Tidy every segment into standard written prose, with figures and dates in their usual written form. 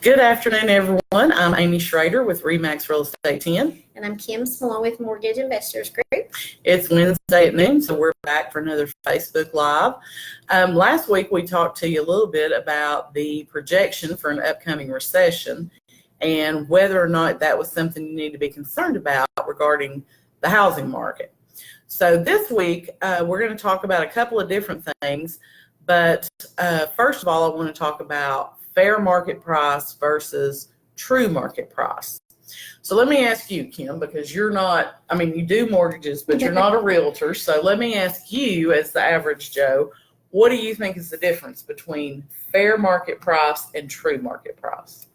Good afternoon, everyone. I'm Amy Shrader with RE/MAX Real Estate 10. And I'm Kim Small with Mortgage Investors Group. It's Wednesday at noon, so we're back for another Facebook Live. Last week, we talked to you a little bit about the projection for an upcoming recession and whether or not that was something you need to be concerned about regarding the housing market. So this week, we're going to talk about a couple of different things. But first of all, I want to talk about fair market price versus true market price. So let me ask you, Kim, because you're not, you do mortgages, but you're not a realtor. So let me ask you, as the average Joe, what do you think is the difference between fair market price and true market price?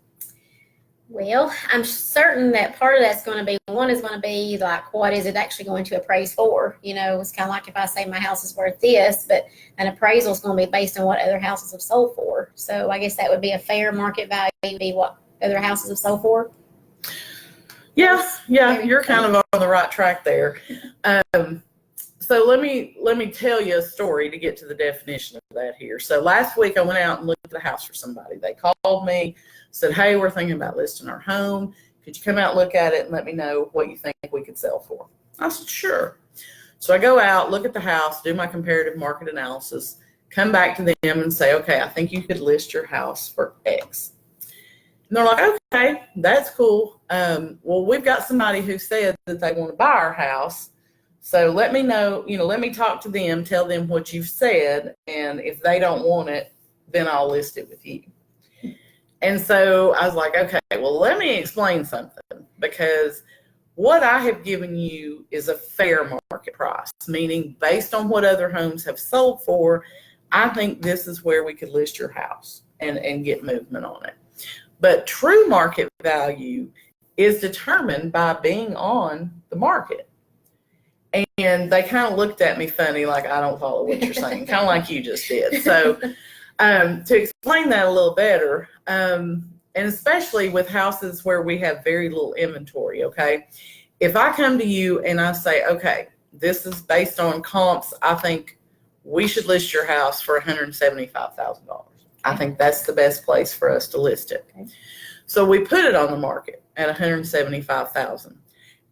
Well, I'm certain that part of that's going to be, one is going to be like, what is it actually going to appraise for? You know, it's kind of like if I say my house is worth this, but an appraisal is going to be based on what other houses have sold for. So I guess that would be a fair market value, be what other houses have sold for. Yeah, you're kind of on the right track there. So let me tell you a story to get to the definition of that here. So last week I went out and looked at a house for somebody. They called me, said, hey, we're thinking about listing our home. Could you come out and look at it and let me know what you think we could sell for? I said, sure. So I go out, look at the house, do my comparative market analysis, come back to them and say, okay, I think you could list your house for X. And they're like, okay, that's cool. Well, we've got somebody who said that they want to buy our house. So let me know, let me talk to them, tell them what you've said. And if they don't want it, then I'll list it with you. And so I was like, okay, well, let me explain something, because what I have given you is a fair market price, meaning based on what other homes have sold for, I think this is where we could list your house and get movement on it. But true market value is determined by being on the market. And they kind of looked at me funny, like I don't follow what you're saying, kind of like you just did. So to explain that a little better, and especially with houses where we have very little inventory, okay? If I come to you and I say, okay, this is based on comps, I think we should list your house for $175,000. I think that's the best place for us to list it. Okay. So we put it on the market at $175,000.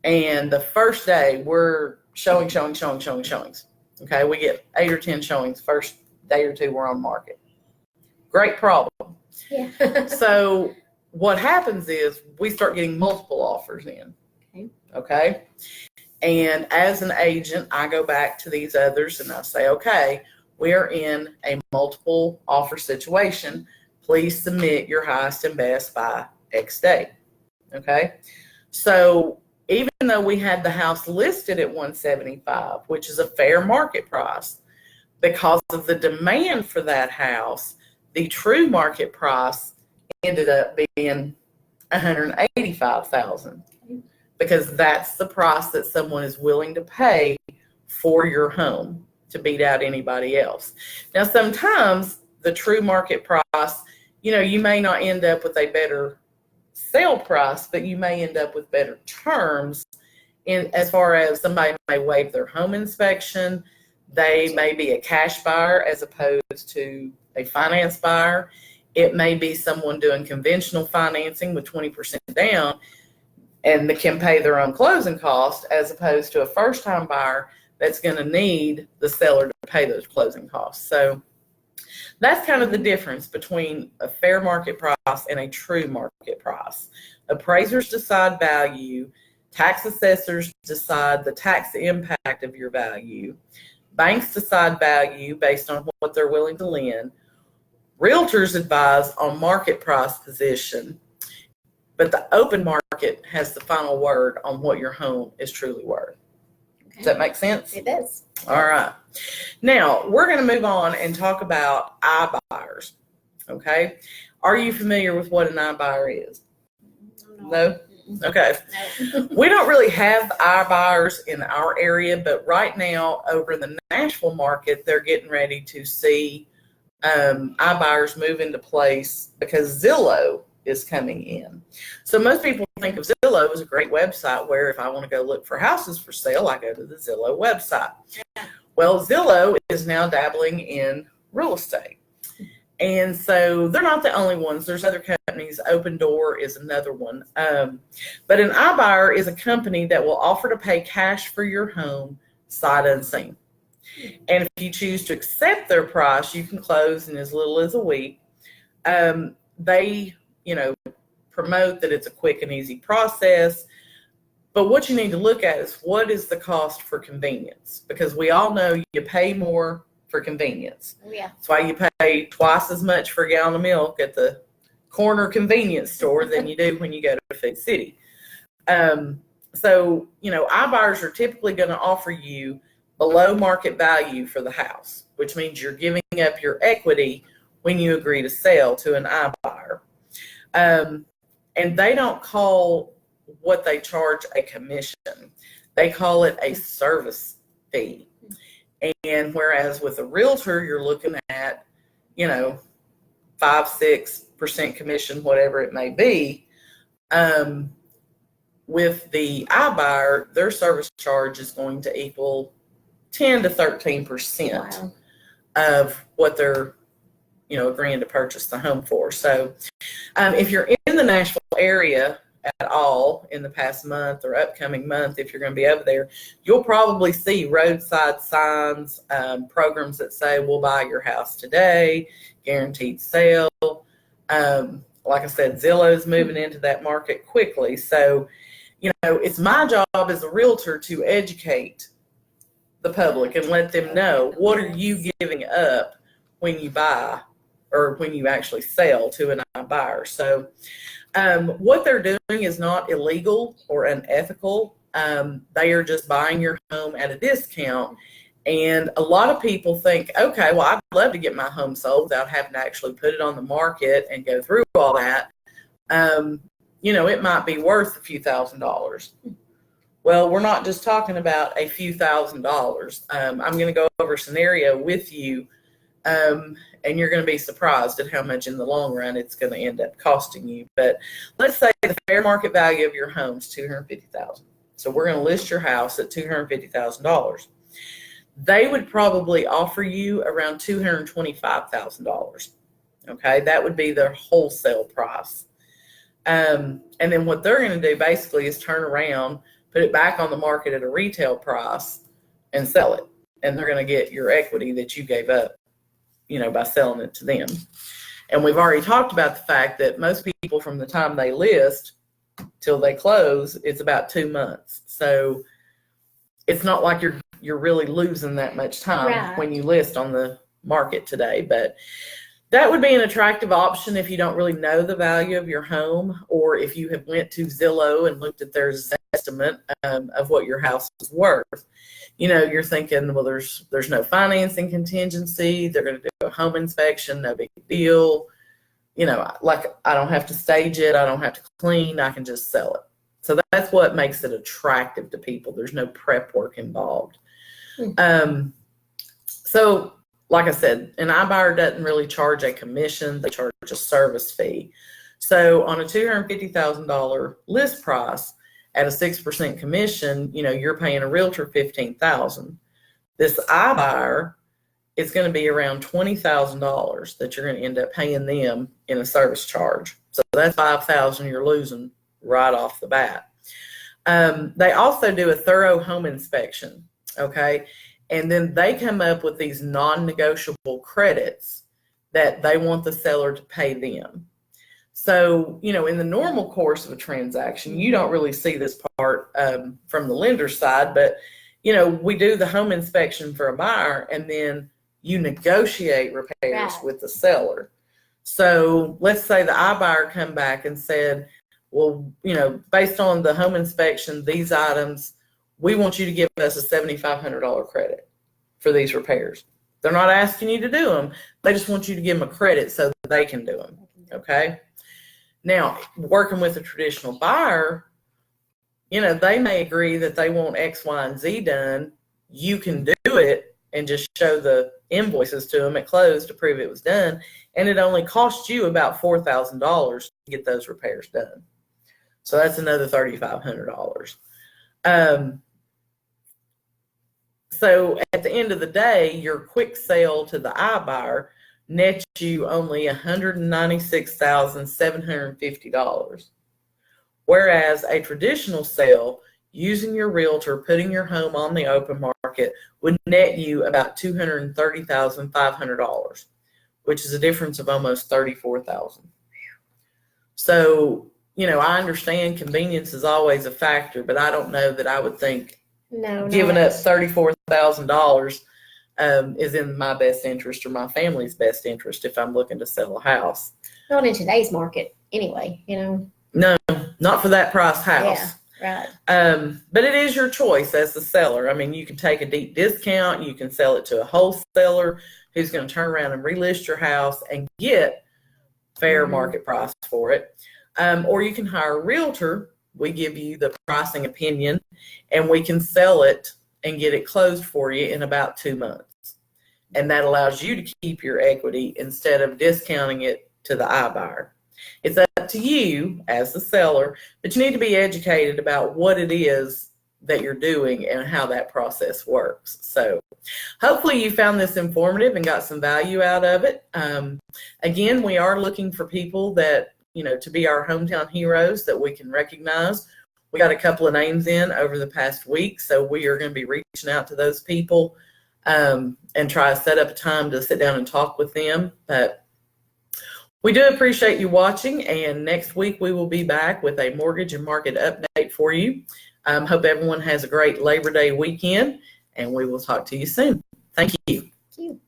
And the first day we're showings. Okay, we get 8 or 10 showings first day or two we're on market. Great problem. Yeah. So what happens is we start getting multiple offers in. Okay. And as an agent, I go back to these others and I say, okay, we're in a multiple offer situation. Please submit your highest and best by X day. Okay. So even though we had the house listed at $175,000, which is a fair market price, because of the demand for that house, the true market price ended up being $185,000, because that's the price that someone is willing to pay for your home to beat out anybody else. Now, sometimes the true market price, you may not end up with a better sale price, but you may end up with better terms in as far as somebody may waive their home inspection. They may be a cash buyer as opposed to a finance buyer. It may be someone doing conventional financing with 20% down and they can pay their own closing costs, as opposed to a first-time buyer that's going to need the seller to pay those closing costs. So that's kind of the difference between a fair market price and a true market price. Appraisers decide value. Tax assessors decide the tax impact of your value. Banks decide value based on what they're willing to lend. Realtors advise on market price position, but the open market has the final word on what your home is truly worth. Okay. Does that make sense? It does. All right. Now, we're going to move on and talk about iBuyers. Okay. Are you familiar with what an iBuyer is? No? Okay. No. We don't really have iBuyers in our area, but right now over in the Nashville market, they're getting ready to see iBuyers move into place because Zillow is coming in. So most people think of Zillow as a great website where if I want to go look for houses for sale, I go to the Zillow website. Well, Zillow is now dabbling in real estate. And so they're not the only ones. There's other companies. Open Door is another one. But an iBuyer is a company that will offer to pay cash for your home sight unseen. And if you choose to accept their price, you can close in as little as a week. They, promote that it's a quick and easy process. But what you need to look at is what is the cost for convenience? Because we all know you pay more for convenience. Yeah. That's why you pay twice as much for a gallon of milk at the corner convenience store than you do when you go to Food City. So, iBuyers are typically going to offer you below market value for the house, which means you're giving up your equity when you agree to sell to an iBuyer. And they don't call what they charge a commission. They call it a service fee. And whereas with a realtor, you're looking at, 5-6% commission, whatever it may be. With the iBuyer, their service charge is going to equal 10 to 13% of what they're, agreeing to purchase the home for. So if you're in the Nashville area at all in the past month or upcoming month, if you're going to be over there, you'll probably see roadside signs, programs that say, we'll buy your house today, guaranteed sale. Like I said, Zillow's moving into that market quickly. So, it's my job as a realtor to educate the public and let them know, what are you giving up when you buy or when you actually sell to an iBuyer. So what they're doing is not illegal or unethical. They are just buying your home at a discount. And a lot of people think, okay, well, I'd love to get my home sold without having to actually put it on the market and go through all that. It might be worth a few $1,000s. Well, we're not just talking about a few $1,000s. I'm going to go over a scenario with you, and you're going to be surprised at how much in the long run it's going to end up costing you. But let's say the fair market value of your home is $250,000. So we're going to list your house at $250,000. They would probably offer you around $225,000. Okay, that would be their wholesale price. And then what they're going to do basically is turn around, put it back on the market at a retail price and sell it. And they're going to get your equity that you gave up, by selling it to them. And we've already talked about the fact that most people, from the time they list till they close, it's about 2 months. So it's not like you're really losing that much time when you list on the market today. But that would be an attractive option if you don't really know the value of your home, or if you have went to Zillow and looked at their estimate of what your house is worth. You're thinking, well, there's no financing contingency. They're going to do a home inspection, no big deal. Like, I don't have to stage it. I don't have to clean. I can just sell it. So that's what makes it attractive to people. There's no prep work involved. So like I said, an iBuyer doesn't really charge a commission. They charge a service fee. So on a $250,000 list price at a 6% commission, you're paying a realtor $15,000. This iBuyer is going to be around $20,000 that you're going to end up paying them in a service charge. So that's $5,000 you're losing right off the bat. They also do a thorough home inspection. Okay. And then they come up with these non-negotiable credits that they want the seller to pay them. So, in the normal course of a transaction, you don't really see this part from the lender's side, but, we do the home inspection for a buyer, and then you negotiate repairs with the seller. So let's say the iBuyer come back and said, well, based on the home inspection, these items, we want you to give us a $7,500 credit for these repairs. They're not asking you to do them. They just want you to give them a credit so that they can do them. Okay. Now, working with a traditional buyer, they may agree that they want X, Y, and Z done. You can do it and just show the invoices to them at close to prove it was done. And it only costs you about $4,000 to get those repairs done. So that's another $3,500. So at the end of the day, your quick sale to the iBuyer nets you only $196,750. Whereas a traditional sale, using your realtor, putting your home on the open market, would net you about $230,500, which is a difference of almost $34,000. So, I understand convenience is always a factor, but I don't know that I would think giving up $34,000 is in my best interest or my family's best interest if I'm looking to sell a house. Not in today's market, anyway. No, not for that price house. Yeah, right. But it is your choice as the seller. I mean, you can take a deep discount. You can sell it to a wholesaler who's going to turn around and relist your house and get fair market price for it. Or you can hire a realtor. We give you the pricing opinion, and we can sell it and get it closed for you in about 2 months. And that allows you to keep your equity instead of discounting it to the iBuyer. It's up to you as the seller, but you need to be educated about what it is that you're doing and how that process works. So hopefully you found this informative and got some value out of it. Again, we are looking for people that, to be our hometown heroes that we can recognize. We got a couple of names in over the past week, so we are going to be reaching out to those people and try to set up a time to sit down and talk with them. But we do appreciate you watching, and next week we will be back with a mortgage and market update for you. Hope everyone has a great Labor Day weekend, and we will talk to you soon. Thank you. Thank you.